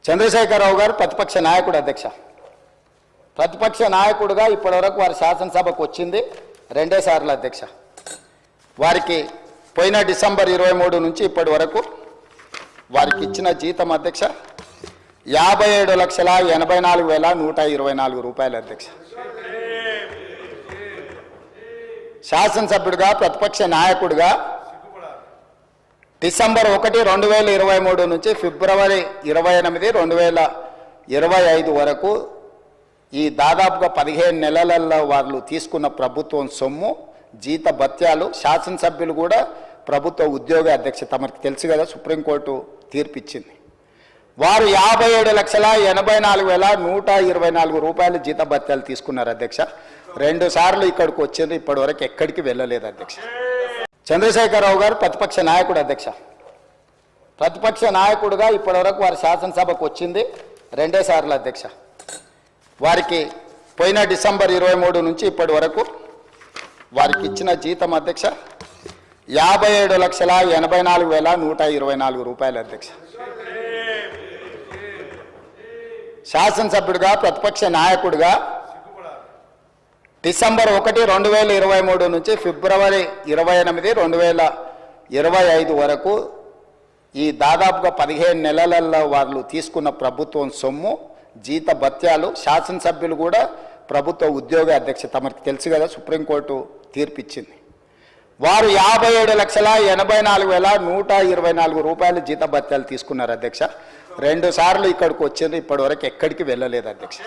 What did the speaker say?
చంద్రశేఖరరావు గారు ప్రతిపక్ష నాయకుడు అధ్యక్ష. ప్రతిపక్ష నాయకుడిగా ఇప్పటివరకు వారి శాసనసభకు వచ్చింది రెండే సార్లు అధ్యక్ష. వారికి పోయిన డిసెంబర్ 23 నుంచి ఇప్పటి వరకు వారికి ఇచ్చిన జీతం అధ్యక్ష 57,84,124 రూపాయలు అధ్యక్ష. శాసనసభ్యుడిగా ప్రతిపక్ష నాయకుడిగా డిసెంబర్ 1, 2023 నుంచి ఫిబ్రవరి 28, 2025 వరకు ఈ దాదాపుగా 15 నెలలలో వాళ్ళు తీసుకున్న ప్రభుత్వం సొమ్ము జీత భత్యాలు శాసనసభ్యులు కూడా ప్రభుత్వ ఉద్యోగ అధ్యక్ష తమకు తెలుసు కదా, సుప్రీంకోర్టు తీర్పు ఇచ్చింది. వారు 57,84,124 రూపాయలు జీత భత్యాలు తీసుకున్నారు అధ్యక్ష. 2 సార్లు ఇక్కడికి వచ్చింది, ఇప్పటి వరకు ఎక్కడికి వెళ్ళలేదు అధ్యక్ష. చంద్రశేఖరరావు గారు ప్రతిపక్ష నాయకుడు అధ్యక్ష. ప్రతిపక్ష నాయకుడిగా ఇప్పటివరకు వారి శాసనసభకు వచ్చింది రెండే సార్లు అధ్యక్ష. వారికి పోయిన డిసెంబర్ 23 నుంచి ఇప్పటి వరకు వారికి ఇచ్చిన జీతం అధ్యక్ష 57,84,124 రూపాయలు అధ్యక్ష. శాసనసభ్యుడిగా ప్రతిపక్ష నాయకుడిగా డిసెంబర్ 1, 2023 నుంచి ఫిబ్రవరి 28, 2025 వరకు ఈ దాదాపుగా 15 నెలలలో వాళ్ళు తీసుకున్న ప్రభుత్వం సొమ్ము జీత భత్యాలు శాసనసభ్యులు కూడా ప్రభుత్వ ఉద్యోగ అధ్యక్ష తమకు తెలుసు కదా, సుప్రీంకోర్టు తీర్పు ఇచ్చింది. వారు 57,84,124 రూపాయలు జీత భత్యాలు తీసుకున్నారు అధ్యక్ష. 2 సార్లు ఇక్కడికి వచ్చింది, ఇప్పటి వరకు ఎక్కడికి వెళ్ళలేదు అధ్యక్ష.